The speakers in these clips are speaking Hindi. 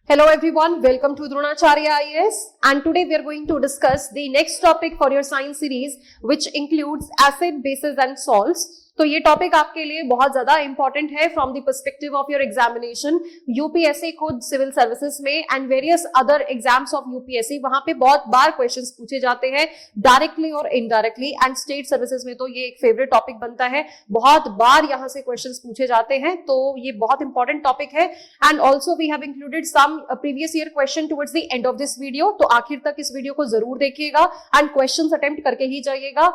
Hello everyone, welcome to Dronacharya IAS, and today we are going to discuss the next topic for your science series, which includes acid, bases and salts. तो ये टॉपिक आपके लिए बहुत ज्यादा इंपॉर्टेंट है from the perspective of your examination. UPSC खुद सिविल सर्विसेज में and various other exams of UPSC, वहां पे बहुत बार क्वेश्चंस पूछे जाते हैं डायरेक्टली और इनडायरेक्टली, एंड स्टेट सर्विसेज में तो ये एक फेवरेट टॉपिक बनता है, बहुत बार यहां से क्वेश्चंस पूछे जाते हैं, तो ये बहुत इंपॉर्टेंट टॉपिक है। And also we have included some previous year question towards the end of this video, तो आखिर तक इस वीडियो को जरूर देखिएगा एंड क्वेश्चन अटेम्प्ट करके ही जाइएगा।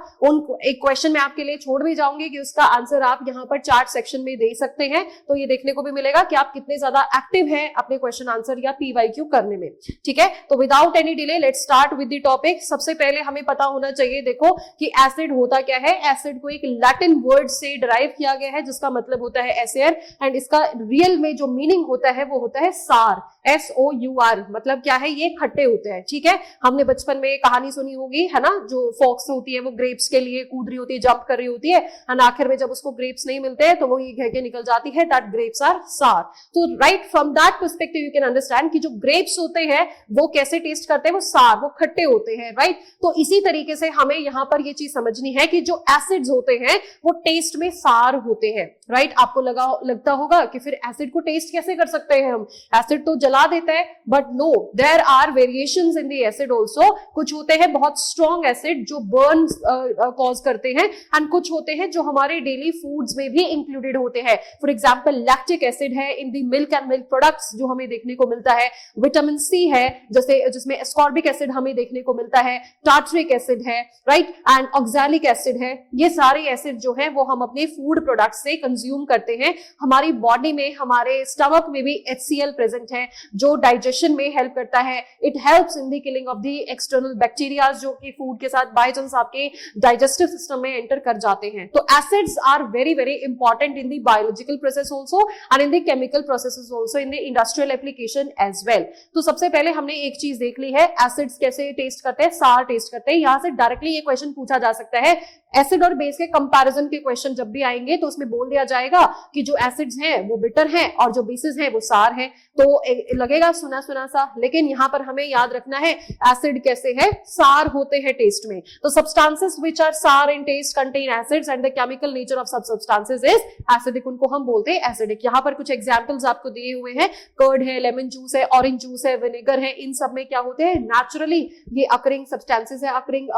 एक क्वेश्चन मैं आपके लिए छोड़ भी जाऊंगी कि उसका आंसर आप यहां पर चार्ट सेक्शन में दे सकते हैं, तो ये देखने को भी मिलेगा कि आप कितने ज्यादा एक्टिव हैं अपने क्वेश्चन आंसर या पीवाईक्यू करने में। ठीक है, तो without any delay let's start with the topic. सबसे पहले हमें पता होना चाहिए, देखो कि एसिड होता क्या है। एसिड को एक लैटिन वर्ड से डिराइव किया गया है जिसका मतलब होता है एसियर, एंड इसका रियल में जो मीनिंग होता है वो होता है सार, SOUR। मतलब क्या है, ये खट्टे होते हैं। ठीक है, हमने बचपन में कहानी सुनी होगी, है ना, जो फॉक्स होती है वो ग्रेप्स के लिए कूद रही होती है, जंप कर रही होती है, एंड आखिर में जब उसको ग्रेप्स नहीं मिलते हैं तो वो ये कह के निकल जाती है दैट ग्रेप्स आर सार। तो right from that perspective you can understand कि जो ग्रेप्स होते हैं वो कैसे टेस्ट करते हैं, वो सार, वो खट्टे होते हैं। राइट, तो इसी तरीके से हमें यहां पर ये चीज समझनी है कि जो एसिड्स होते हैं वो टेस्ट में सार होते हैं। राइट, आपको लगता होगा कि फिर एसिड को टेस्ट कैसे कर सकते हैं हम, एसिड तो जला देता है, but no, there are variations in the acid also. कुछ होते हैं बहुत स्ट्रॉन्ग एसिड जो बर्न कॉज करते हैं, एंड कुछ होते हैं जो हमारे डेली फूड्स में भी इंक्लूडेड होते हैं। फॉर एग्जाम्पल लैक्टिक एसिड है इन दी मिल्क एंड मिल्क प्रोडक्ट्स जो हमें देखने को मिलता है, विटामिन सी है जैसे जिसमें एस्कॉर्बिक एसिड हमें देखने को मिलता है, टार्टरिक एसिड है, राइट, एंड ऑक्सैलिक एसिड है। ये सारे एसिड जो है वो हम अपने फूड प्रोडक्ट से कंज्यूम करते हैं। हमारी बॉडी में, हमारे स्टमक में भी HCl प्रेजेंट है जो डाइजेशन में हेल्प करता है। It helps in the killing of the external bacteria जो कि फूड के साथ बाय चांस आपके डाइजेस्टिव सिस्टम में एंटर कर जाते हैं। तो acids are very very important in the biological process also and in the chemical processes also in the industrial application as well. तो सबसे पहले हमने एक चीज देख ली है, एसिड्स कैसे टेस्ट करते हैं, सार टेस्ट करते हैं। यहां से डायरेक्टली ये क्वेश्चन पूछा जा सकता है, एसिड और बेस के कंपैरिजन के क्वेश्चन जब भी आएंगे तो उसमें बोल दिया जाएगा कि जो एसिड्स हैं वो बिटर हैं और जो बेसिस हैं वो सार हैं। तो लगेगा सुना सुना सा, लेकिन यहां पर हमें याद रखना है एसिड कैसे है, सार होते हैं टेस्ट में। तो substances which are sour in taste contain acids and the chemical nature of such substances is acidic, उनको हम बोलते हैं एसिडिक। यहां पर कुछ एग्जांपल्स आपको दिए हुए हैं, कर्ड है, लेमन जूस है, ऑरेंज जूस है, विनेगर है, इन सब में क्या होते हैं, नेचुरली ये अकरिंग सब्सटेंसेस है, अकरिंग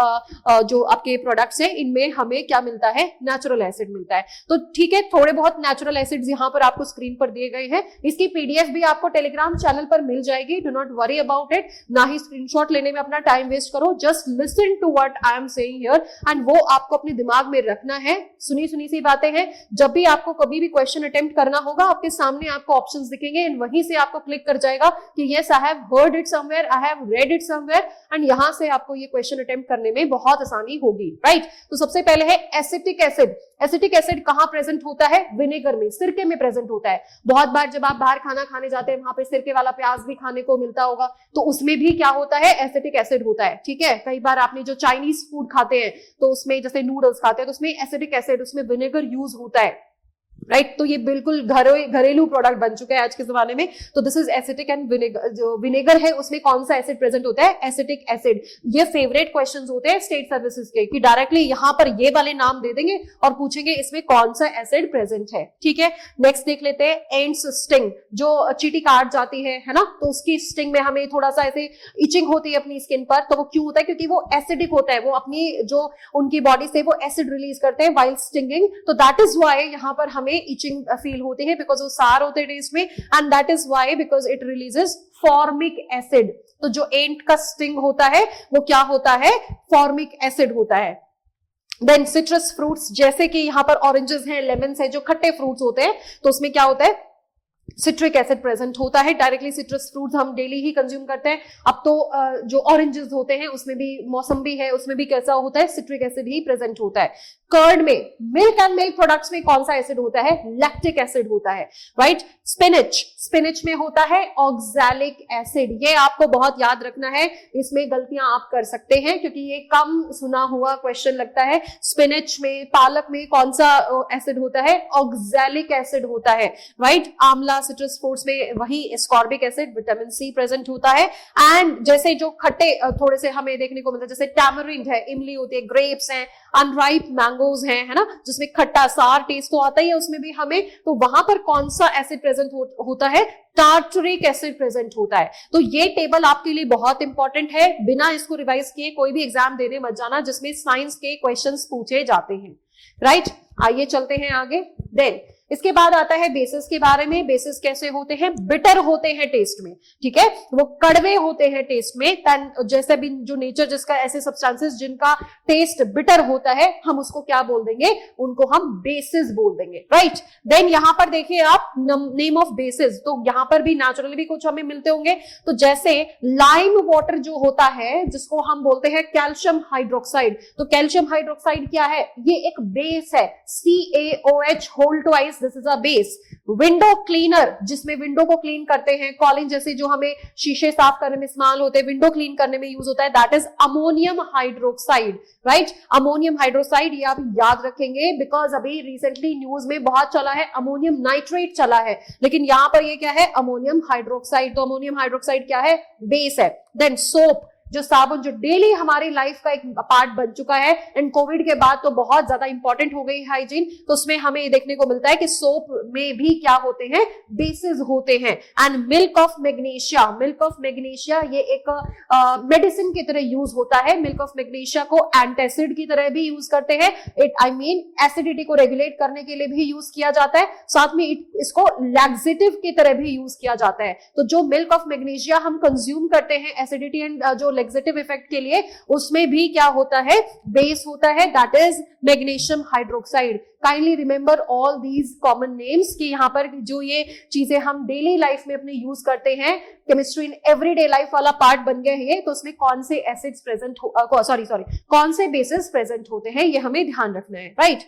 जो आपके प्रोडक्ट्स है, इनमें हमें क्या मिलता है, नेचुरल एसिड मिलता है। तो ठीक है, थोड़े बहुत नेचुरल एसिड्स यहां पर आपको स्क्रीन पर दिए गए हैं, इसकी पीडीएफ भी आपको टेलीग्राम चैनल पर मिल जाएगी, do not worry about it. ना ही स्क्रीनशॉट लेने में अपना टाइम वेस्ट करो, just listen to what I am saying here, and वो आपको अपने दिमाग में रखना है। सुनी सुनी सी बातें हैं, जब भी आपको कभी भी क्वेश्चन अटेम्प्ट करना होगा आपके सामने आपको ऑप्शंस दिखेंगे एंड वहीं से आपको क्लिक कर जाएगा कि yes I have heard it somewhere, I have read it somewhere, and यहां से आपको ये क्वेश्चन अटेम्प्ट करने में बहुत आसानी होगी। राइट, तो सबसे पहले है एसिटिक एसिड। एसिटिक एसिड कहां प्रेजेंट होता है, विनेगर में, सिरके में प्रेजेंट होता है। बहुत बार जब आप बाहर खाना खाने जाते हैं वहां पे सिरके वाला प्याज भी खाने को मिलता होगा, तो उसमें भी क्या होता है, एसिटिक एसिड होता है। ठीक है, कई बार आपने जो चाइनीज फूड खाते हैं तो उसमें जैसे नूडल्स खाते हैं तो उसमें एसिटिक एसिड, उसमें विनेगर यूज होता है। राइट, तो ये बिल्कुल घरेलू प्रोडक्ट बन चुका है आज के जमाने में। तो this is acetic and vinegar. जो विनेगर है उसमें कौन सा एसिड प्रेजेंट होता है, एसिटिक एसिड। ये फेवरेट क्वेश्चंस होते हैं स्टेट सर्विसेज के कि डायरेक्टली यहां पर ये वाले नाम दे देंगे और पूछेंगे इसमें कौन सा एसिड प्रेजेंट है। ठीक है, नेक्स्ट देख लेते हैं एंड्स स्टिंग। जो चींटी काट जाती है ना, तो उसकी स्टिंग में हमें थोड़ा सा ऐसे इचिंग होती है अपनी स्किन पर, तो वो क्यों होता है, क्योंकि वो एसिडिक होता है, वो अपनी जो उनकी बॉडी से वो एसिड रिलीज करते हैं व्हाइल स्टिंगिंग। तो दैट इज व्हाई यहां पर हमें इचिंग फील होती है, बिकॉज वो सार होते हैं टेस्ट में, and that is why because it releases formic acid. तो जो एंट का स्टिंग होता है वो क्या होता है, फॉर्मिक एसिड होता है। देन सिट्रस फ्रूट्स, जैसे कि यहां पर ऑरेंजेस हैं, लेमन्स है, जो खट्टे फ्रूट्स होते हैं, तो उसमें क्या होता है, सिट्रिक एसिड प्रेजेंट होता है। डायरेक्टली सिट्रस फ्रूट्स हम डेली ही कंज्यूम करते हैं। अब तो जो ऑरेंजेस होते हैं उसमें भी, मौसम्बी है उसमें भी कैसा होता है, सिट्रिक एसिड ही प्रेजेंट होता है। कर्ड में, मिल्क एंड मिल्क प्रोडक्ट्स में कौन सा एसिड होता है? लैक्टिक एसिड होता है, राइट। स्पिनच में होता है ऑक्सैलिक एसिड। ये आपको बहुत याद रखना है, इसमें गलतियां आप कर सकते हैं क्योंकि ये कम सुना हुआ क्वेश्चन लगता है। स्पिनच में, पालक में कौन सा एसिड होता है? ऑक्सैलिक एसिड होता है, राइट। आंवला, सिट्रस फ्रूट्स में वही ascorbic acid, vitamin C present होता है। एंड जैसे जो खट्टे थोड़े से हमें देखने को मिलता है, जैसे टैमरिंड है, इमली होती है, ग्रेप्स हैं, अनराइप मैंगोज हैं, है ना, जिसमें खट्टा सार टेस्ट तो आता ही है उसमें भी हमें, तो वहां पर कौन सा एसिड प्रेजेंट होता है? टार्टरिक एसिड प्रेजेंट होता है। तो ये टेबल आपके लिए बहुत इंपॉर्टेंट है, बिना इसको रिवाइज किए कोई भी एग्जाम देने मत जाना जिसमें साइंस के क्वेश्चंस पूछे जाते हैं, राइट। आइए चलते हैं आगे। देन इसके बाद आता है बेसिस के बारे में। बेसिस कैसे होते हैं? बिटर होते हैं टेस्ट में, ठीक है, वो कड़वे होते हैं टेस्ट में। जैसे भी जो नेचर जिसका, ऐसे सब्सटेंसेस जिनका टेस्ट बिटर होता है, हम उसको क्या बोल देंगे? उनको हम बेसिस बोल देंगे, राइट। देन यहां पर देखिए आप नेम ऑफ बेसिस, तो यहां पर भी नेचुरली भी कुछ हमें मिलते होंगे। तो जैसे लाइम वाटर जो होता है, जिसको हम बोलते हैं कैल्शियम हाइड्रोक्साइड, तो कैल्शियम हाइड्रोक्साइड क्या है? ये एक बेस है, CaOH whole twice, this is a base. Window cleaner, जिसमें विंडो को क्लीन करते हैं, कॉलिंग जैसे जो हमें शीशे साफ करने में इस्तेमाल होते हैं, विंडो क्लीन करने में यूज होता है, that is ammonium hydroxide, right. Ammonium hydroxide, ये आप याद रखेंगे बिकॉज अभी रिसेंटली न्यूज में बहुत चला है, अमोनियम नाइट्रेट चला है, लेकिन यहां पर ये क्या है? Ammonium hydroxide. तो अमोनियम हाइड्रोक्साइड क्या है? बेस है। देन सोप, जो साबुन, जो डेली हमारी लाइफ का एक पार्ट बन चुका है, एंड कोविड के बाद तो बहुत ज्यादा इंपॉर्टेंट हो गई हाइजीन, तो उसमें हमें देखने को मिलता है कि सोप में भी क्या होते हैं? बेसिस होते हैं। And milk of magnesia, milk of magnesia ये एक मेडिसिन की तरह यूज होता है। मिल्क ऑफ मैग्नीशिया को एंटासिड की तरह भी यूज करते हैं, एसिडिटी को रेगुलेट करने के लिए भी यूज किया जाता है, साथ में इसको लैक्सेटिव की तरह भी यूज किया जाता है। तो जो मिल्क ऑफ मैग्नीशिया हम कंज्यूम करते हैं एसिडिटी एंड जो लैक्सेटिव इफेक्ट के लिए, उसमें भी क्या होता है? बेस होता है, that is magnesium hydroxide. Kindly remember all these common names कि यहाँ पर जो ये चीजें हम डेली लाइफ में अपने यूज करते हैं, केमिस्ट्री इन एवरीडे लाइफ वाला पार्ट बन गए हैं, तो उसमें कौन से एसिड्स प्रेजेंट कौन से बेसिस प्रेजेंट होते हैं, ये हमें ध्यान रखना है, राइट।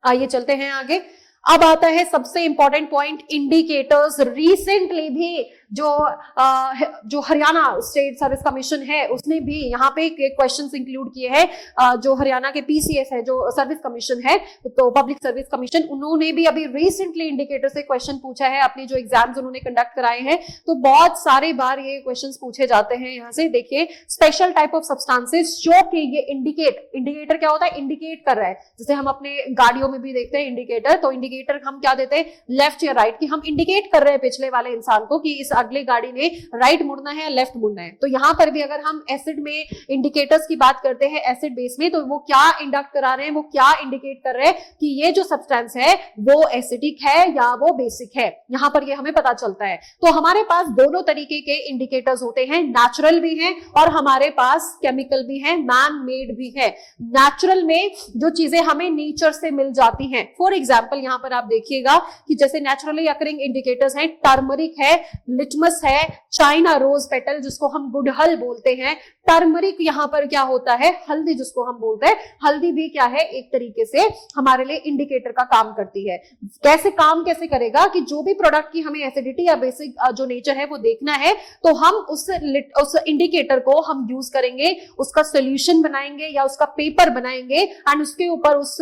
आइए चलते हैं आगे। अब आता है सबसे इंपॉर्टेंट पॉइंट, इंडिकेटर्स। रिसेंटली भी जो हरियाणा स्टेट सर्विस कमीशन है, उसने भी यहाँ पे क्वेश्चंस इंक्लूड किए हैं। जो हरियाणा के PCS है, जो सर्विस कमीशन है, तो पब्लिक सर्विस कमीशन, उन्होंने भी अभी रिसेंटली इंडिकेटर से क्वेश्चन पूछा है। अपने जो एग्जाम्स उन्होंने कंडक्ट कराए हैं, तो बहुत सारे बार ये क्वेश्चंस पूछे जाते हैं। यहाँ से देखिए, स्पेशल टाइप ऑफ सब्सटेंसेस जो कि ये इंडिकेटर क्या होता है? इंडिकेट कर रहा है। जैसे हम अपने गाड़ियों में भी देखते हैं इंडिकेटर, तो इंडिकेटर हम क्या देते हैं? लेफ्ट या राइट, कि हम इंडिकेट कर रहे हैं पिछले वाले इंसान को कि इस अगले गाड़ी ने राइट मुड़ना है या लेफ्ट मुड़ना है। तो यहां पर भी अगर हम एसिड में इंडिकेटर्स की बात करते हैं, एसिड बेस में, तो वो क्या इंडक्ट करा रहे हैं? वो क्या इंडिकेट कर रहे हैं कि ये जो सब्सटेंस है वो एसिडिक है या वो बेसिक है। यहां पर ये हमें पता चलता है। तो हमारे पास दोनों तरीके के इंडिकेटर्स होते हैं, नेचुरल भी हैं और हमारे पास केमिकल भी है, मैन मेड भी है। नेचुरल में जो चीजें हमें नेचर से मिल जाती हैं, फॉर एग्जाम्पल यहां पर आप देखिएगा कि जैसे नेचुरली अकरिंग इंडिकेटर्स हैं, टर्मरिक है, लिटमस है, चाइना रोज पेटल जिसको हम गुड़हल बोलते हैं, टर्मरिक यहाँ पर क्या होता है? हल्दी जिसको हम बोलते हैं। हल्दी भी क्या है? एक तरीके से हमारे लिए इंडिकेटर का काम करती है। कैसे करेगा कि जो भी प्रोडक्ट की हमें एसिडिटी या बेसिक जो नेचर है वो देखना है, तो हम उस इंडिकेटर को हम यूज करेंगे, उसका सोल्यूशन बनाएंगे या उसका पेपर बनाएंगे, एंड उसके ऊपर उस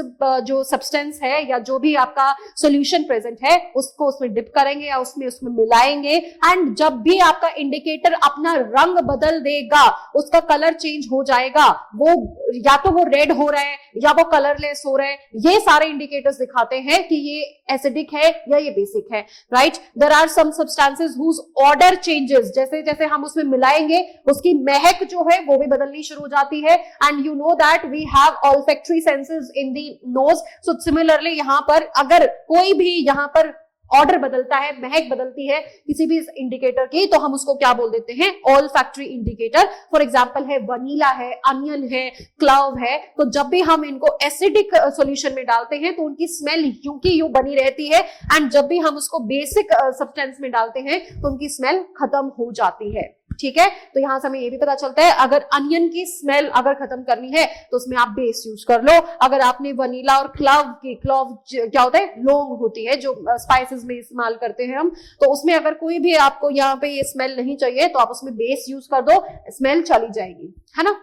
जो सब्सटेंस है या जो भी आपका सोल्यूशन प्रेजेंट है उसको उसमें डिप करेंगे या उसमें मिलाएंगे। एंड जब भी आपका इंडिकेटर अपना रंग बदल देगा, उसका कलर चेंज हो जाएगा, वो या तो वो रेड हो रहा है या वो कलरलेस हो रहा है, ये सारे इंडिकेटर्स दिखाते हैं कि ये एसिडिक है या ये बेसिक है, right. There are some substances whose order changes, जैसे जैसे हम उसमें मिलाएंगे उसकी महक जो है वो भी बदलनी शुरू हो जाती है। And you know that we have olfactory senses in the nose, so similarly यहां पर अगर कोई भी यहां पर ऑर्डर बदलता है, महक बदलती है किसी भी इंडिकेटर की, तो हम उसको क्या बोल देते हैं? All factory indicator. For example है वनीला है, अनियन है, क्लव है। तो जब भी हम इनको एसिडिक सॉल्यूशन में डालते हैं तो उनकी स्मेल यूं की यूं बनी रहती है, एंड जब भी हम उसको बेसिक सब्सटेंस में डालते हैं तो उनकी स्मेल खत्म हो जाती है। ठीक है, तो यहां से हमें ये भी पता चलता है अगर अनियन की स्मेल अगर खत्म करनी है तो उसमें आप बेस यूज कर लो। अगर आपने वनीला और क्लव क्या होता है, लौंग होती है जो स्पाइसेस में इस्तेमाल करते हैं हम, तो उसमें अगर कोई भी आपको यहाँ पे ये स्मेल नहीं चाहिए तो आप उसमें बेस यूज कर दो, स्मेल चली जाएगी, है ना।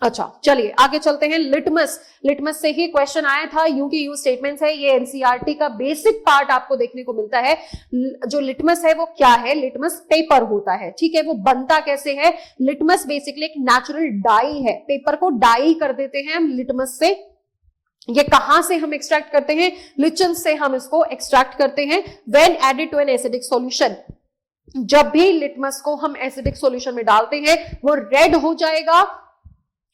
अच्छा चलिए आगे चलते हैं। लिटमस, लिटमस से ही क्वेश्चन आया था, यू की यू स्टेटमेंट्स है, ये एनसीईआरटी का बेसिक पार्ट आपको देखने को मिलता है। जो लिटमस है वो क्या है, लिटमस पेपर होता है, ठीक है। वो बनता कैसे है, लिटमस बेसिकली एक नेचुरल डाई है, पेपर को डाई कर देते हैं हम लिटमस से। ये कहां से हम एक्सट्रैक्ट करते हैं, लिचन से हम इसको एक्सट्रैक्ट करते हैं। When added to an acidic solution, जब भी लिटमस को हम एसिडिक सॉल्यूशन में डालते हैं वो रेड हो जाएगा,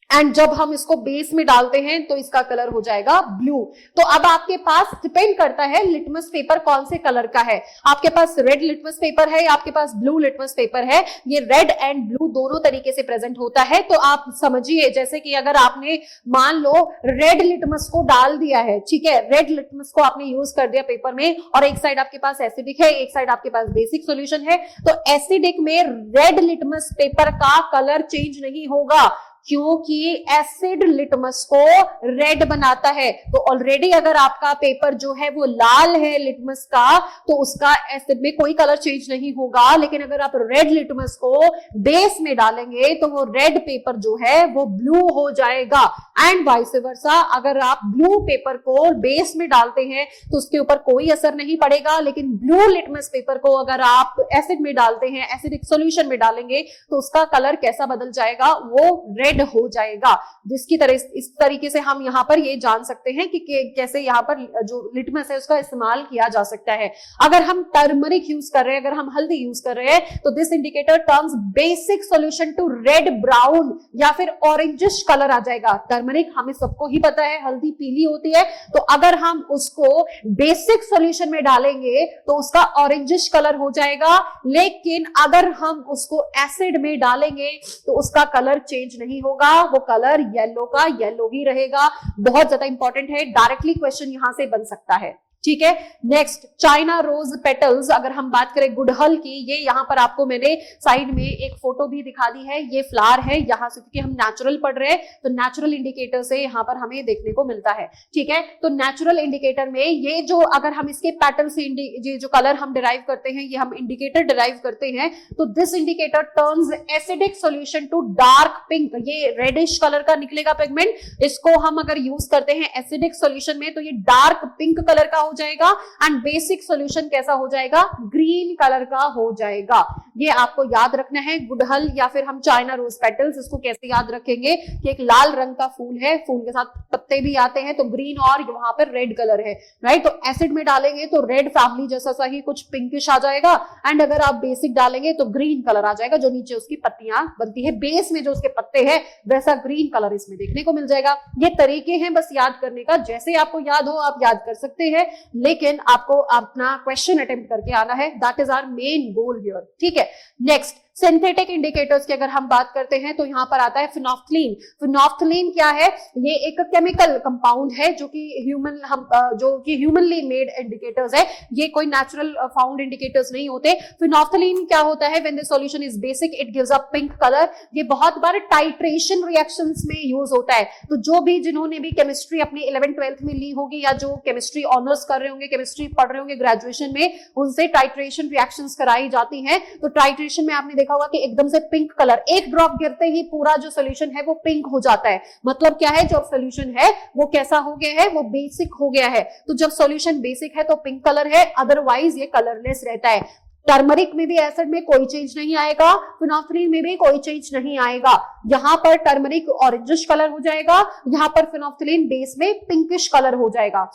एंड जब हम इसको बेस में डालते हैं तो इसका कलर हो जाएगा ब्लू। तो अब आपके पास डिपेंड करता है लिटमस पेपर कौन से कलर का है, आपके पास रेड लिटमस पेपर है या आपके पास ब्लू लिटमस पेपर है। ये रेड एंड ब्लू दोनों तरीके से प्रेजेंट होता है। तो आप समझिए, जैसे कि अगर आपने मान लो रेड लिटमस को डाल दिया है, ठीक है, रेड लिटमस को आपने यूज कर दिया पेपर में, और एक साइड आपके पास एसिडिक है, एक साइड आपके पास बेसिक सॉल्यूशन है, तो एसिडिक में रेड लिटमस पेपर का कलर चेंज नहीं होगा, क्योंकि एसिड लिटमस को रेड बनाता है। तो ऑलरेडी अगर आपका पेपर जो है वो लाल है लिटमस का, तो उसका एसिड में कोई कलर चेंज नहीं होगा। लेकिन अगर आप रेड लिटमस को बेस में डालेंगे तो वो रेड पेपर जो है वो ब्लू हो जाएगा, एंड वाइस वर्सा। अगर आप ब्लू पेपर को बेस में डालते हैं तो उसके ऊपर कोई असर नहीं पड़ेगा, लेकिन ब्लू लिटमस पेपर को अगर आप एसिड में डालते हैं, एसिडिक सॉल्यूशन में डालेंगे, तो उसका कलर कैसा बदल जाएगा, वो रेड हो जाएगा। जिसकी तरह इस तरीके से हम यहाँ पर ये जान सकते हैं कि कैसे यहाँ पर जो लिटमस है उसका इस्तेमाल किया जा सकता है। अगर हम टर्मरिक यूज कर रहे हैं, अगर हम हल्दी यूज कर रहे हैं, तो this indicator turns basic solution to red brown या फिर ऑरेंजिश कलर आ जाएगा। टर्मरिक हमें सबको ही पता है हल्दी पीली होती है, तो अगर हम उसको बेसिक सॉल्यूशन में डालेंगे तो उसका ऑरेंजिश कलर हो जाएगा। लेकिन अगर हम उसको एसिड में डालेंगे तो उसका कलर चेंज नहीं होगा, वो कलर येलो का येलो ही रहेगा। बहुत ज्यादा इंपॉर्टेंट है, डायरेक्टली क्वेश्चन यहां से बन सकता है, ठीक है। नेक्स्ट, चाइना रोज पेटल्स, अगर हम बात करें गुड़हल की, ये यहाँ पर आपको मैंने साइड में एक फोटो भी दिखा दी है। ये फ्लावर है, यहाँ से क्योंकि हम नेचुरल पढ़ रहे हैं तो नेचुरल इंडिकेटर से यहाँ पर हमें देखने को मिलता है, ठीक है। तो नेचुरल इंडिकेटर में ये जो अगर हम इसके पैटर्न से ये जो कलर हम डिराइव करते हैं, ये हम इंडिकेटर डिराइव करते हैं, तो this indicator turns acidic solution to dark pink. ये रेडिश कलर का निकलेगा पिगमेंट, इसको हम अगर यूज करते हैं एसिडिक सॉल्यूशन में तो ये डार्क पिंक कलर का हो जाएगा, एंड बेसिक सॉल्यूशन कैसा हो जाएगा, ग्रीन कलर का हो जाएगा। ये आपको याद रखना है। गुड़हल या फिर हम चाइना रोज पेटल्स, इसको कैसे याद रखेंगे कि एक लाल रंग का फूल है, फूल के साथ पत्ते भी आते हैं, तो ग्रीन और वहां पर रेड कलर है, राइट। तो एसिड में डालेंगे तो रेड फैमिली जैसा सा ही कुछ पिंकिश आ जाएगा, एंड अगर आप बेसिक डालेंगे तो ग्रीन कलर आ जाएगा, जो नीचे उसकी पत्तियां बनती है, बेस में जो उसके पत्ते हैं वैसा ग्रीन कलर इसमें देखने को मिल जाएगा। ये तरीके हैं बस याद करने का, जैसे आपको याद हो आप याद कर सकते हैं, लेकिन आपको अपना क्वेश्चन अटेम्प्ट करके आना है। That is our main goal here, ठीक है। नेक्स्ट, सिंथेटिक इंडिकेटर्स की अगर हम बात करते हैं तो यहां पर आता है फिनोफ्थलीन। फिनोफ्थलीन क्या है, ये एक केमिकल कंपाउंड है जो कि ह्यूमनली मेड इंडिकेटर्स है, ये कोई नेचुरल फाउंड इंडिकेटर्स नहीं होते। फिनोफ्थलीन क्या होता है, when the solution is basic it gives a pink colour. ये बहुत बार टाइट्रेशन रिएक्शंस में यूज होता है। तो जो भी जिन्होंने भी केमिस्ट्री अपनी 11th-12th में ली होगी, या जो केमिस्ट्री ऑनर्स कर रहे होंगे, केमिस्ट्री पढ़ रहे होंगे ग्रेजुएशन में, उनसे टाइट्रेशन रिएक्शंस कराई जाती हैं। तो टाइट्रेशन में आपने देखा होगा कि एकदम से पिंक कलर, एक ड्रॉप गिरते ही पूरा जो सॉल्यूशन है वो पिंक हो जाता है। मतलब क्या है, जो सॉल्यूशन है वो कैसा हो गया है, वो बेसिक हो गया है। तो जब सॉल्यूशन बेसिक है तो पिंक कलर है, अदरवाइज ये कलरलेस रहता है। टर्मरिक में भी एसिड में कोई चेंज नहीं आएगा, फिनोफ्थलीन में भी कोई चेंज नहीं आएगा। यहां पर टर्मरिक ऑरेंजिश कलर हो जाएगा, यहां पर फिनोफ्थलीन बेस में पिंकिश कलर हो जाएगा।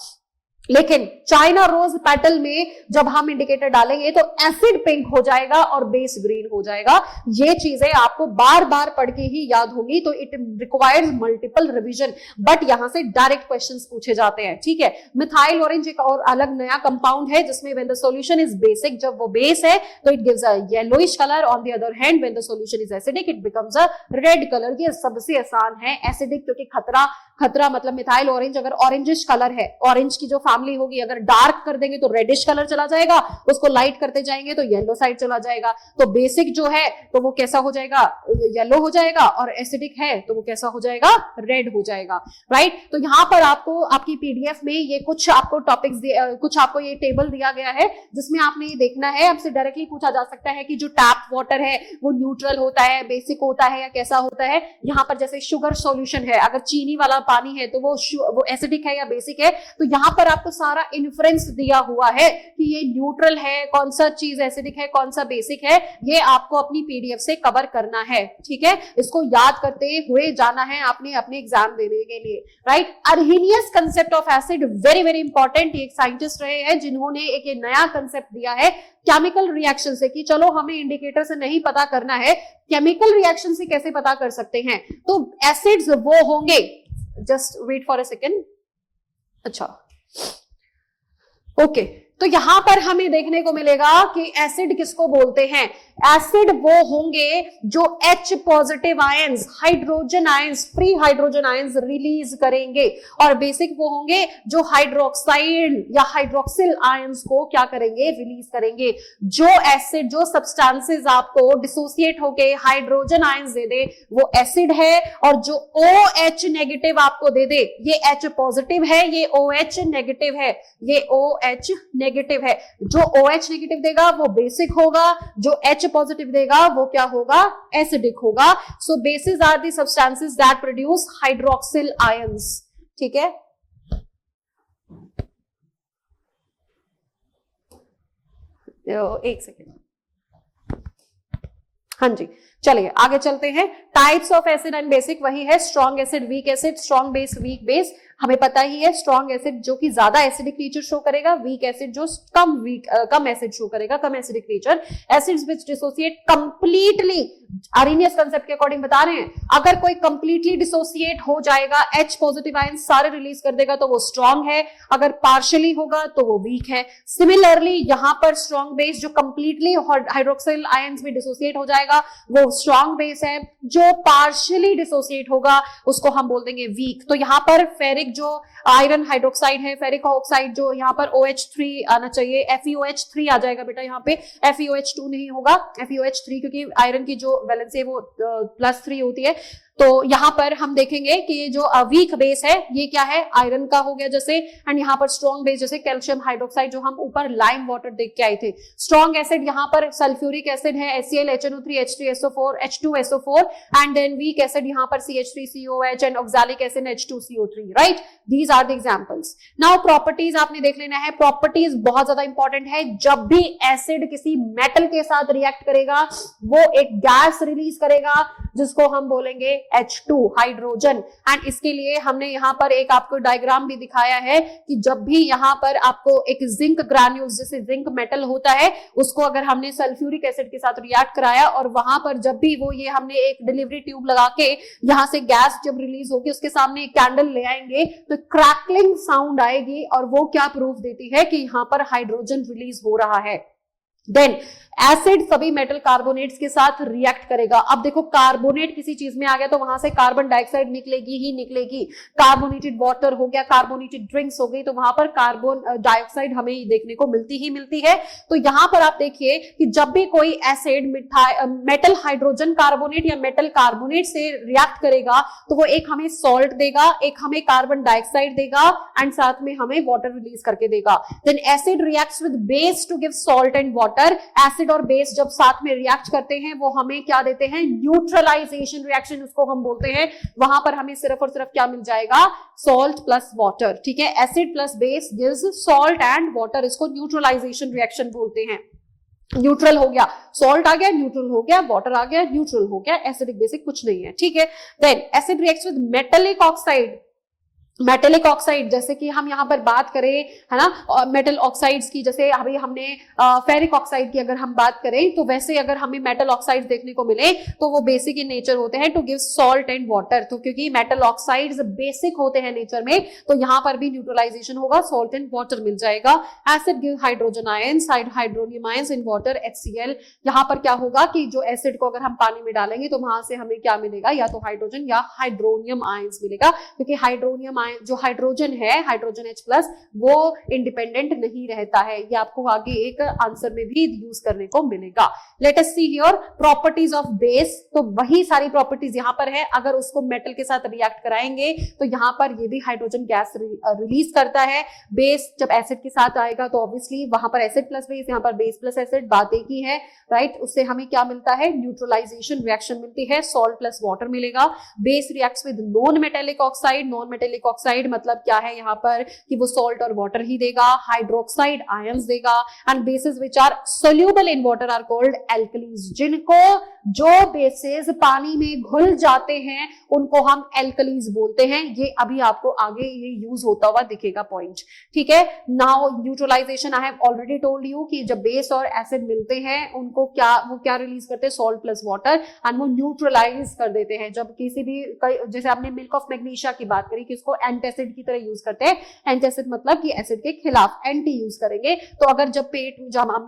लेकिन चाइना रोज पेटल में जब हम इंडिकेटर डालेंगे तो एसिड पिंक हो जाएगा और बेस ग्रीन हो जाएगा। ये चीजें आपको बार बार पढ़ के ही याद होंगी, तो it requires multiple revision, but यहां से डायरेक्ट क्वेश्चंस पूछे जाते हैं, ठीक है। मिथाइल ऑरेंज एक और अलग नया कंपाउंड है जिसमें when the solution is basic, जब वो बेस है तो it gives a yellowish colour. On the other hand when the solution is acidic it becomes a red colour. ये सबसे आसान है एसिडिक, क्योंकि खतरा मतलब मिथाइल ऑरेंज अगर ऑरेंजिश कलर है, ऑरेंज की जो फैमिली होगी, अगर डार्क कर देंगे तो रेडिश कलर चला जाएगा, उसको लाइट करते जाएंगे तो येलो साइड चला जाएगा। तो बेसिक जो है तो वो कैसा हो जाएगा, येलो हो जाएगा, और एसिडिक है तो वो कैसा हो जाएगा, रेड हो जाएगा, राइट। तो यहाँ पर आपको आपकी पीडीएफ में ये कुछ आपको टॉपिक्स, कुछ आपको ये टेबल दिया गया है जिसमें आपने ये देखना है। आपसे डायरेक्टली पूछा जा सकता है कि जो टैप वाटर है वो न्यूट्रल होता है, बेसिक होता है या कैसा होता है। यहाँ पर जैसे शुगर सॉल्यूशन है, अगर चीनी वाला पानी है तो वो एसिडिक है या बेसिक है। तो यहाँ पर आपको सारा इन्फ्रेंस दिया हुआ है कि ये न्यूट्रल है, कौन सा चीज एसिडिक है, कौन सा बेसिक है, ये आपको अपनी पीडीएफ से कवर करना है, ठीक है। इसको याद करते हुए जाना है आपने अपने एग्जाम देने के लिए, right. Arrhenius concept of acid, very very important. एक साइंटिस्ट रहे हैं जिन्होंने एक नया कंसेप्ट दिया है केमिकल रिएक्शन से, कि चलो हमें इंडिकेटर से नहीं पता करना है, केमिकल रिएक्शन से कैसे पता कर सकते हैं। तो एसिड्स वो होंगे, just wait for a second, अच्छा ओके। तो यहां पर हमें देखने को मिलेगा कि एसिड किसको बोलते हैं। एसिड वो होंगे जो H positive ions, hydrogen ions, free hydrogen ions release करेंगे, और बेसिक वो होंगे जो हाइड्रोक्साइड या हाइड्रोक्सिल आयंस को क्या करेंगे, रिलीज करेंगे। जो एसिड, जो सब्सटेंसेस आपको डिसोसिएट होके हाइड्रोजन आयंस दे दे वो एसिड है, और जो OH नेगेटिव आपको दे दे, ये H पॉजिटिव है, ये OH नेगेटिव है, ये OH नेगेटिव है। जो OH नेगेटिव देगा वो बेसिक होगा, जो H पॉजिटिव देगा वो क्या होगा, एसिडिक होगा। So bases are the substances that produce hydroxyl ions, ठीक है। एक सेकेंड, हाँ जी, चलिए आगे चलते हैं। Types of acid and basic वही है, strong acid, weak acid, strong base, weak base, हमें पता ही है। स्ट्रॉन्ग एसिड जो कि ज्यादा एसिडिक नेचर शो करेगा, वीक एसिड जो कम एसिड शो करेगा, कम acidic nature. Acids which dissociate completely, Arrhenius concept के अकॉर्डिंग बता रहे हैं, अगर कोई कंप्लीटली डिसोसिएट हो जाएगा, H पॉजिटिव आयन सारे रिलीज कर देगा तो वो स्ट्रॉन्ग है, अगर पार्शियली होगा तो वो वीक है। सिमिलरली यहां पर स्ट्रॉन्ग बेस जो कंप्लीटली हाइड्रोक्सिल आयंस में डिसोसिएट हो जाएगा वो स्ट्रॉन्ग बेस है, जो पार्शियली डिसोसिएट होगा उसको हम बोल देंगे वीक। तो यहां पर फेरिक जो आयरन हाइड्रोक्साइड है, फेरिक ऑक्साइड जो यहाँ पर OH3 आना चाहिए, FeOH3 आ जाएगा बेटा, यहाँ पे FeOH2 नहीं होगा, FeOH3, क्योंकि आयरन की जो वैलेंसी है वो +3 होती है। तो यहां पर हम देखेंगे कि ये जो वीक बेस है ये क्या है, आयरन का हो गया जैसे, एंड यहाँ पर स्ट्रॉन्ग बेस जैसे कैल्शियम हाइड्रोक्साइड जो हम ऊपर लाइम वाटर देख के आए थे। स्ट्रॉन्ग एसिड यहाँ पर सल्फ्यूरिक एसिड है, HCl, HNO3, H3SO4, H2SO4, and then weak acid यहाँ पर CH3COH and oxalic acid H2CO3, right. These are the examples. Now properties आपने देख लेना है। प्रॉपर्टीज बहुत ज्यादा इंपॉर्टेंट है। जब भी एसिड किसी मेटल के साथ रिएक्ट करेगा वो एक गैस रिलीज करेगा जिसको हम बोलेंगे H2, हाइड्रोजन। एंड इसके लिए हमने यहाँ पर एक आपको डायग्राम भी दिखाया है कि जब भी यहाँ पर आपको एक जिंक ग्रैन्यूल्स, जैसे जिंक मेटल होता है, उसको अगर हमने सल्फ्यूरिक एसिड के साथ रिएक्ट कराया और वहां पर जब भी वो ये हमने एक डिलीवरी ट्यूब लगा के यहाँ से गैस जब रिलीज होगी उसके सामने एक कैंडल ले आएंगे तो क्रैकलिंग साउंड आएगी, और वो क्या प्रूफ देती है कि यहाँ पर हाइड्रोजन रिलीज हो रहा है। देन एसिड सभी मेटल कार्बोनेट्स के साथ रिएक्ट करेगा। अब देखो कार्बोनेट किसी चीज में आ गया तो वहां से कार्बन डाइऑक्साइड निकलेगी ही निकलेगी। कार्बोनेटेड वाटर हो गया, कार्बोनेटेड ड्रिंक्स हो गई, तो वहां पर कार्बन डाइऑक्साइड हमें देखने को मिलती ही मिलती है। तो यहां पर आप देखिए कि जब भी कोई एसिड मेटल हाइड्रोजन कार्बोनेट या मेटल कार्बोनेट से रिएक्ट करेगा तो वो एक हमें सॉल्ट देगा, एक हमें कार्बन डाइऑक्साइड देगा, एंड साथ में हमें वाटर रिलीज करके देगा। Then acid reacts with base to give salt and water. Acid और बेस जब साथ में रिएक्ट करते हैं वो हमें क्या देते हैं, न्यूट्रलाइजेशन रिएक्शन उसको हम बोलते हैं। वहां पर हमें सिर्फ और सिर्फ क्या मिल जाएगा, सॉल्ट प्लस वाटर, ठीक है। Acid plus base gives salt and water, इसको न्यूट्रलाइजेशन रिएक्शन बोलते हैं। न्यूट्रल हो गया, सॉल्ट आ गया, न्यूट्रल हो गया, वाटर आ गया, न्यूट्रल हो गया, एसिडिक बेसिक कुछ नहीं है, ठीक है। Then acid reacts with metallic oxide. Metallic oxide जैसे कि हम यहाँ पर बात करें, है ना, मेटल ऑक्साइड्स की, जैसे अभी हमने फेरिक ऑक्साइड की अगर हम बात करें तो वैसे अगर हमें मेटल ऑक्साइड्स देखने को मिले तो वो बेसिक इन नेचर होते हैं to give salt and water. तो क्योंकि मेटल ऑक्साइड्स बेसिक होते हैं नेचर में तो यहाँ पर भी न्यूट्रलाइजेशन होगा, सॉल्ट एंड वाटर मिल जाएगा। Acid give hydrogen ions, hydronium ions in water, HCl। यहाँ पर क्या होगा कि जो एसिड को अगर हम पानी में डालेंगे तो वहां से हमें क्या मिलेगा, या तो हाइड्रोजन या हाइड्रोनियम आयंस मिलेगा, क्योंकि हाइड्रोनियम जो हाइड्रोजन है, हाइड्रोजन H+, वो इंडिपेंडेंट नहीं रहता है। ये आपको आगे एक आंसर में भी यूज करने को मिलेगा। Let us see here properties of base. तो वही सारी प्रॉपर्टीज यहाँ पर है। अगर उसको मेटल के साथ रिएक्ट कराएंगे तो यहाँ पर ये भी हाइड्रोजन गैस रिलीज करता है। बेस जब एसिड के साथ आएगा तो ऑब्वियसली वहां पर एसिड प्लस बेस, यहाँ पर बेस प्लस एसिड, बात एक ही है, राइट। उससे हमें क्या मिलता है, न्यूट्रलाइजेशन रिएक्शन मिलती है, सॉल्ट प्लस वाटर मिलेगा। Base reacts with non metallic oxide. Non metallic oxide मतलब क्या है यहाँ पर कि वो सॉल्ट और वाटर ही देगा, हाइड्रोक्साइड आयंस देगा। And bases which are soluble in water are called alkalis. जिनको जो बेसिस पानी में घुल जाते हैं उनको हम एल्कलीज बोलते हैं। ये अभी आपको आगे ये यूज होता हुआ दिखेगा पॉइंट, ठीक है। Now neutralisation I have already told you कि जब बेस और एसिड मिलते हैं उनको क्या रिलीज करते हैं, सॉल्ट प्लस वाटर, एंड वो न्यूट्रलाइज कर देते हैं। जब किसी भी, जैसे आपने मिल्क ऑफ मैग्नीशिया की बात करी कि इसको एंटासिड की तरह यूज करते हैं। एंटासिड मतलब कि एसिड के खिलाफ एंटी यूज करेंगे। तो अगर जब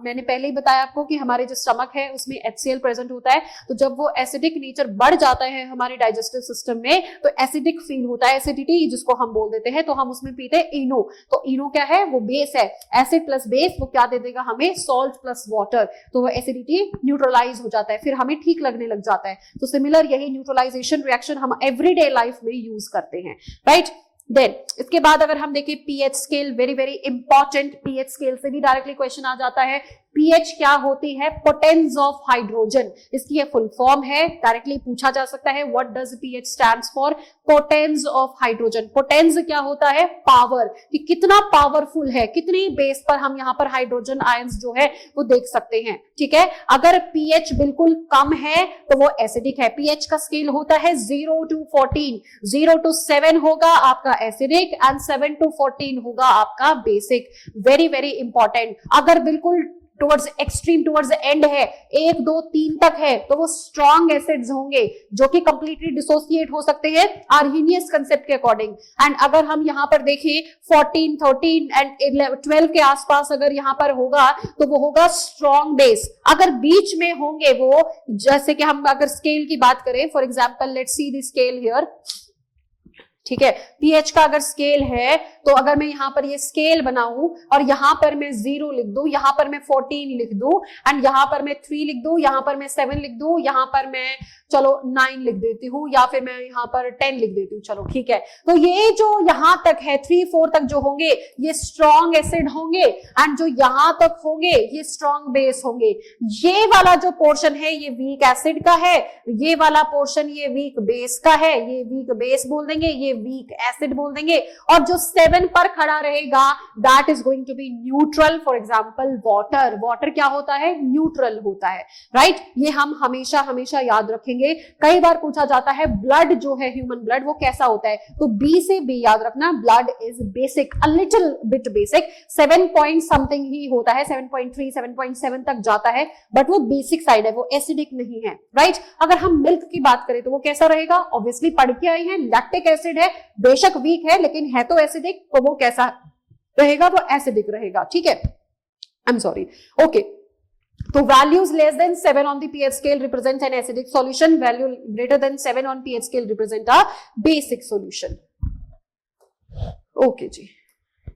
मैंने पहले ही बताया आपको कि हमारे जो स्टमक है उसमें HCl प्रेजेंट होता है, तो जब वो एसिडिक नेचर बढ़ जाता है हमारे डाइजेस्टिव सिस्टम में तो एसिडिक फील होता है, एसिडिटी जिसको हम बोल देते हैं, तो हम उसमें पीते हैं इनो। तो इनो क्या है, वो बेस है। एसिड प्लस बेस वो क्या दे देगा हमें, सॉल्ट प्लस वाटर, तो वो एसिडिटी न्यूट्रलाइज हो जाता है, फिर हमें ठीक लगने लग जाता है। तो सिमिलर यही न्यूट्रलाइजेशन रिएक्शन हम एवरीडे लाइफ में यूज करते हैं, राइट। देन इसके बाद अगर हम देखें pH scale, very very important, pH scale से भी डायरेक्टली क्वेश्चन आ जाता है। पीएच क्या होती है, पोटेंस ऑफ हाइड्रोजन, इसकी ये फुल फॉर्म है, डायरेक्टली पूछा जा सकता है। What does pH stands for, potence of hydrogen. Potence क्या होता है, पावर, कि कितना पावरफुल है, कितनी बेस पर हम यहाँ पर हाइड्रोजन आयंस जो है वो देख सकते हैं, ठीक है। अगर पीएच बिल्कुल कम है तो वो एसिडिक है। पीएच का स्केल होता है 0 to 14, 0 to 7 होगा आपका एसिडिक एंड 7 to 14 होगा आपका बेसिक। Very very important. अगर बिल्कुल टुवर्ड्स एक्सट्रीम, टुवर्ड्स एंड है, 1 2 3 तक है, तो वो स्ट्रॉन्ग एसिड्स होंगे जो कि कंप्लीटली डिसोसिएट हो सकते हैं आर्हीनियस कंसेप्ट के अकॉर्डिंग। एंड अगर हम यहाँ पर देखें 14 13 एंड 12 के आसपास अगर यहाँ पर होगा तो वो होगा स्ट्रॉन्ग बेस। अगर बीच में होंगे वो, जैसे कि हम अगर स्केल की बात करें, for example let's see the scale here, ठीक है। पीएच का अगर स्केल है तो अगर मैं यहाँ पर ये स्केल बनाऊं और यहाँ पर मैं 0 लिख दूं, यहाँ पर मैं 14 लिख दूं, एंड यहाँ पर मैं 3 लिख दूं, यहाँ पर मैं 7 लिख दूं, यहाँ पर मैं चलो 9 लिख देती हूँ, या फिर मैं यहाँ पर 10 लिख देती हूँ, चलो ठीक है। तो ये जो यहाँ तक है 3 4 तक जो होंगे ये स्ट्रॉन्ग एसिड होंगे, एंड जो यहाँ तक होंगे ये स्ट्रॉन्ग बेस होंगे। ये वाला जो पोर्शन है ये वीक एसिड का है, ये वाला पोर्शन ये वीक बेस का है, ये वीक बेस बोल देंगे, ये वीक एसिड बोल देंगे। और जो 7 पर खड़ा रहेगा that is going to be neutral. For example water, water क्या होता है, न्यूट्रल होता है, राइट। ये हम हमेशा हमेशा याद रखेंगे। कई बार पूछा जाता है ब्लड जो है, ह्यूमन ब्लड, वो कैसा होता है, तो बी से बी याद रखना, blood is basic, a little bit basic. 7 point something ही होता है, 7.3 7.7 तक जाता है, बट वो बेसिक साइड है, वो एसिडिक नहीं है, राइट। अगर हम मिल्क की बात करें तो वो कैसा रहेगा, ऑब्वियसली पढ़ के आए हैं, लैक्टिक एसिड है, बेशक वीक है लेकिन है तो एसिडिक, तो वो कैसा रहेगा, वो एसिडिक रहेगा, ठीक है। I am sorry, okay. तो values less than 7 on the pH scale represent an acidic solution, value greater than 7 on pH scale represent a basic solution. Okay जी.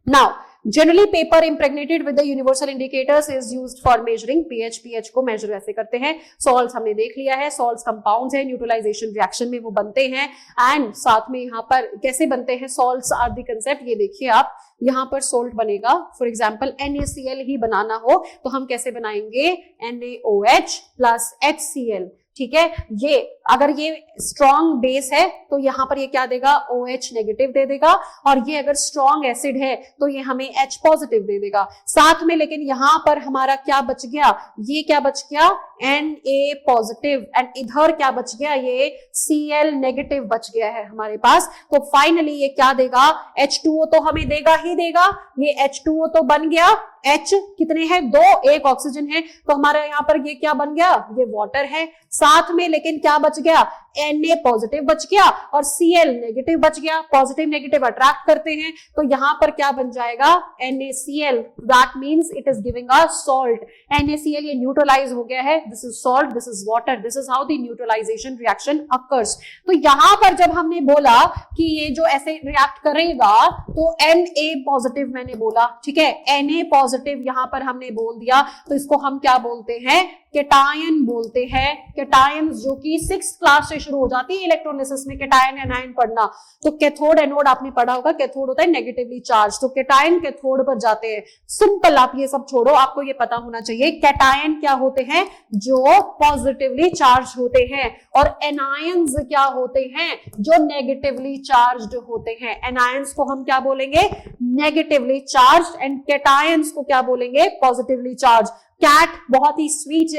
Now generally paper impregnated with the universal indicators is used for measuring pH. pH को measure ऐसे करते हैं। salts हमने देख लिया है, salts compounds है, neutralization reaction में वो बनते हैं, and साथ में यहाँ पर कैसे बनते हैं, salts are the concept। ये देखिए आप, यहाँ पर salt बनेगा, for example NaCl ही बनाना हो तो हम कैसे बनाएंगे, NaOH plus HCl, ठीक है। ये अगर ये स्ट्रॉन्ग बेस है तो यहाँ पर ये क्या देगा, OH नेगेटिव दे देगा, और ये अगर स्ट्रॉन्ग एसिड है तो ये हमें H पॉजिटिव दे देगा साथ में। लेकिन यहाँ पर हमारा क्या बच गया, ये क्या बच गया, Na पॉजिटिव, एंड इधर क्या बच गया, ये Cl नेगेटिव बच गया है हमारे पास। तो फाइनली ये क्या देगा, H2O तो हमें देगा ही देगा। ये H2O तो बन गया, H कितने हैं, 2, 1 ऑक्सीजन है, तो हमारा यहाँ पर ये क्या बन गया, ये वाटर है। साथ में लेकिन क्या बच गया, Na पॉजिटिव बच गया और Cl नेगेटिव बच गया, पॉजिटिव नेगेटिव अट्रैक्ट करते हैं, तो यहां पर क्या बन जाएगा, NaCl, that means it is giving a salt. NaCl ये न्यूट्रलाइज हो गया है, this is salt, this is water, this is how the neutralisation reaction occurs. तो यहां पर जब हमने बोला कि ये जो ऐसे रिएक्ट करेगा तो Na पॉजिटिव मैंने बोला, ठीक है, Na पॉजिटिव यहां पर हमने बोल दिया, तो इसको हम क्या बोलते हैं, केटायन बोलते हैं। केटायंस जो कि 6th क्लास से शुरू हो जाती है इलेक्ट्रोलिसिस में, केटायन एनायन पढ़ना। तो कैथोड एनोड आपने पढ़ा होगा, कैथोड होता है नेगेटिवली चार्ज, तो केटायन कैथोड पर जाते हैं। सिंपल, आप ये सब छोड़ो, आपको ये पता होना चाहिए केटायन क्या होते हैं, जो पॉजिटिवली चार्ज होते हैं, और एनायंस क्या होते हैं, जो नेगेटिवली चार्ज होते हैं। एनायंस को हम क्या बोलेंगे, नेगेटिवली चार्ज, एंड केटायंस को क्या बोलेंगे, पॉजिटिवली चार्ज। कैट बहुत ही स्वीट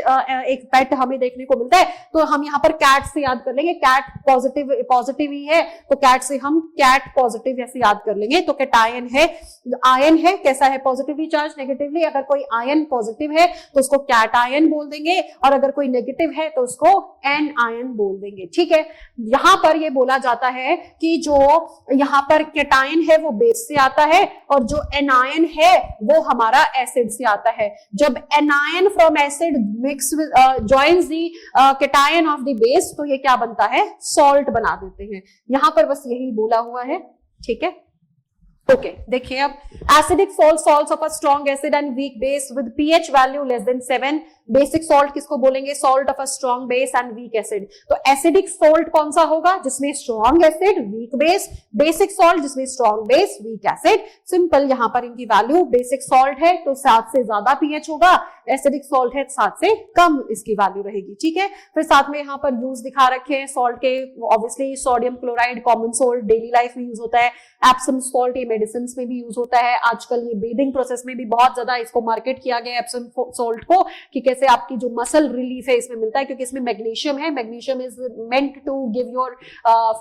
एक पेट हमें देखने को मिलता है, तो हम यहाँ पर कैट से याद कर लेंगे, कैट पॉजिटिव ही है, तो कैट से हम कैट पॉजिटिव ऐसे याद कर लेंगे। तो कैटायन है, आयन है, कैसा है, पॉजिटिवली चार्ज, नेगेटिवली। अगर कोई आयन पॉजिटिव है तो उसको कैट आयन बोल देंगे, और अगर कोई नेगेटिव है तो उसको एन आयन बोल देंगे, ठीक है। यहां पर ये बोला जाता है कि जो यहां पर कैटायन है वो बेस से आता है, और जो एनायन है वो हमारा एसिड से आता है। जब anion from acid mix with joins the cation of the base, तो ये क्या बनता है, सॉल्ट बना देते हैं। यहां पर बस यही बोला हुआ है, ठीक है। ओके, देखिए अब acidic salts of a strong acid and weak base with pH value less than 7। Basic salt किसको बोलेंगे, salt of a strong base and weak acid. तो एसिडिक सॉल्ट कौन सा होगा, जिसमें strong acid weak base, basic salt जिसमें strong base weak acid. Simple, यहां पर इनकी वैल्यू, बेसिक सॉल्ट है तो 7 से ज्यादा पीएच होगा, एसिडिक सॉल्ट है 7 से कम इसकी वैल्यू रहेगी, ठीक है। फिर साथ में यहां पर यूज दिखा रखे हैं सॉल्ट के, obviously sodium chloride common salt daily life में यूज होता है, एप्सम सॉल्ट ये मेडिसिन में भी यूज होता है, आजकल ये बेदिंग प्रोसेस में भी बहुत ज्यादा इसको मार्केट किया गया एप्सम सॉल्ट को, कि कैसे आपकी जो मसल रिलीफ है इसमें मिलता है, क्योंकि इसमें मैग्नीशियम है, magnesium is meant to give your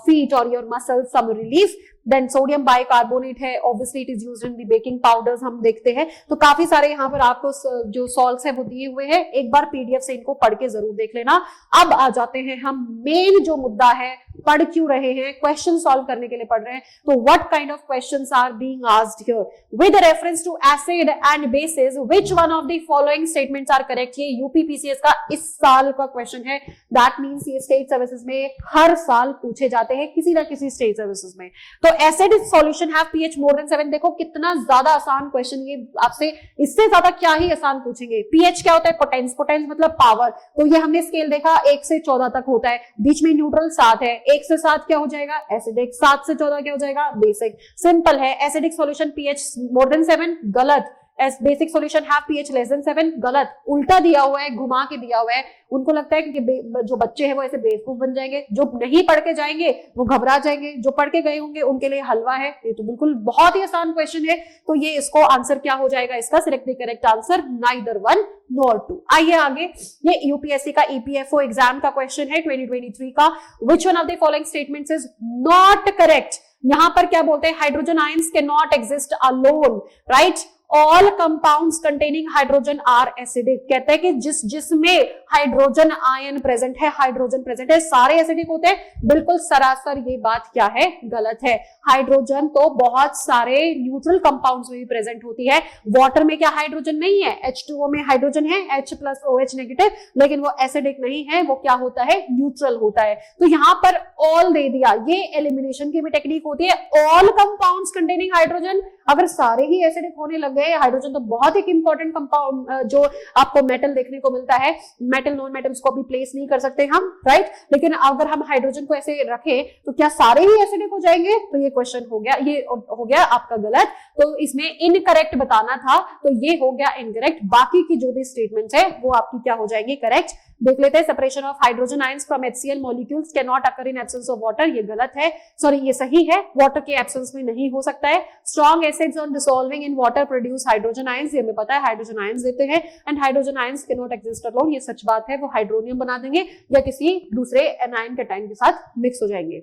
feet और your muscle some relief. Then sodium bicarbonate है, obviously it is used in the baking powders, हम देखते हैं। तो काफी सारे यहाँ पर आपको जो सॉल्ट्स है वो दिए हुए हैं, एक बार पीडीएफ से इनको पढ़ के जरूर देख लेना। अब आ जाते हैं हम मेन जो मुद्दा है, पढ़ क्यों रहे हैं, क्वेश्चन सॉल्व करने के लिए पढ़ रहे हैं। तो what kind of questions are being asked here, with reference to acid and bases which one of the following statements are correct. ये यूपीपीसीएस का इस साल का क्वेश्चन है, दैट मींस ये स्टेट सर्विसेज में हर साल पूछे जाते हैं किसी ना किसी स्टेट सर्विसेज में। तो acid solution have pH more than 7, देखो कितना ज्यादा आसान क्वेश्चन, ये आपसे इससे ज्यादा क्या ही आसान पूछेंगे। पीएच क्या होता है, पोटेंस, पोटेंस मतलब पावर, तो ये हमने स्केल देखा 1 से 14 तक होता है, बीच में न्यूट्रल 7 है, 1 से 7 क्या हो जाएगा, एसिडिक, 7 से 14 क्या हो जाएगा, बेसिक। सिंपल है, acidic solution pH more than 7 गलत, basic solution have pH less than 7 गलत, उल्टा दिया हुआ है, घुमा के दिया हुआ है। उनको लगता है कि जो बच्चे हैं वो ऐसे बेवकूफ बन जाएंगे, जो नहीं पढ़ के जाएंगे वो घबरा जाएंगे, जो पढ़ के गए होंगे उनके लिए हलवा है। ये तो बिल्कुल बहुत ही आसान क्वेश्चन है, तो ये इसको आंसर क्या हो जाएगा, इसका select the correct answer, neither 1 nor 2। आइए आगे, ये यूपीएससी का ईपीएफओ एग्जाम का क्वेश्चन है 2023 का, which one of the following statements is not correct. यहां पर क्या बोलते हैं, hydrogen ions can not exist alone, right. All compounds containing hydrogen are acidic, कहते हैं कि जिसमें हाइड्रोजन आयन प्रेजेंट है, हाइड्रोजन प्रेजेंट है, सारे एसिडिक होते हैं। बिल्कुल सरासर ये बात क्या है, गलत है। हाइड्रोजन तो बहुत सारे न्यूट्रल कंपाउंड्स में भी प्रेजेंट होती है। वाटर में क्या हाइड्रोजन नहीं है, H2O में हाइड्रोजन है, H+OH नेगेटिव, लेकिन वो एसिडिक नहीं है, वो क्या होता है, न्यूट्रल होता है। तो यहां पर ऑल दे दिया, ये एलिमिनेशन की भी टेक्निक होती है। ऑल कंपाउंड्स कंटेनिंग हाइड्रोजन, अगर सारे ही एसिडिक होने लग गए, हाइड्रोजन तो बहुत एक इंपॉर्टेंट कंपाउंड जो आपको मेटल देखने को मिलता है, मेटल नॉन मेटल्स को भी प्लेस नहीं कर सकते हम, राइट। लेकिन अगर हम हाइड्रोजन को ऐसे रखें तो क्या सारे ही एसिडिक हो जाएंगे, तो ये क्वेश्चन हो गया, ये हो गया आपका गलत। तो इसमें इनकरेक्ट बताना था, तो ये हो गया इनकरेक्ट। बाकी की जो भी स्टेटमेंट्स है वो आपकी क्या हो जाएंगी, करेक्ट। देख लेते हैं, separation of hydrogen ions from HCl molecules can not occur in absence of water, ये गलत है, सॉरी ये सही है, वाटर के एब्सेंस में नहीं हो सकता है। Strong acids on dissolving in water produce hydrogen ions, ये हमें पता है, हाइड्रोजन आयंस देते हैं, and hydrogen ions can not exist alone, ये सच बात है, वो हाइड्रोनियम बना देंगे या किसी दूसरे एनायन कैटायन के साथ मिक्स हो जाएंगे।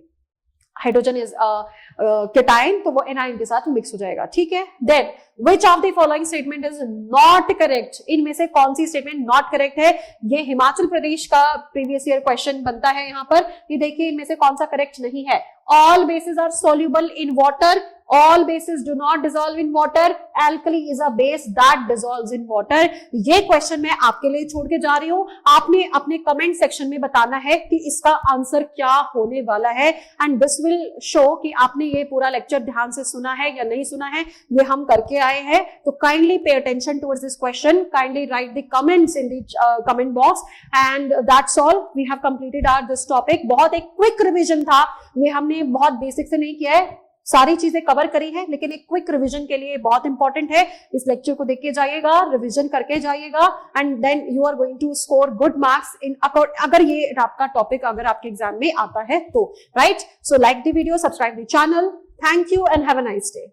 हाइड्रोजन इज केटाइन, तो वो एनाइन के साथ मिक्स हो जाएगा, ठीक है। Then which of the following statement is not correct, इनमें से कौन सी स्टेटमेंट नॉट करेक्ट है? ये हिमाचल प्रदेश का प्रीवियस ईयर क्वेश्चन बनता है यहाँ पर। ये देखिए इनमें से कौन सा करेक्ट नहीं है। All bases are soluble in water, all bases do not dissolve in water, alkali is a base that dissolves in water। ये क्वेश्चन मैं आपके लिए छोड़ के जा रही हूं, आपने अपने कमेंट सेक्शन में बताना है कि इसका आंसर क्या होने वाला है, एंड दिस विल शो कि आपने ये पूरा लेक्चर ध्यान से सुना है या नहीं सुना है। ये हम करके आए हैं, तो kindly pay attention towards this question, kindly write the comments in the comment box, and that's all, we have completed our this topic. बहुत एक क्विक रिविजन था ये, हमने बहुत बेसिक से नहीं किया है, सारी चीजें कवर करी है, लेकिन एक क्विक रिवीजन के लिए बहुत इंपॉर्टेंट है। इस लेक्चर को देख के जाइएगा, रिवीजन करके जाइएगा, and then you are going to score good marks in अगर ये आपका टॉपिक अगर आपके एग्जाम में आता है तो, right. So like the video, subscribe the channel, thank you and have a nice day.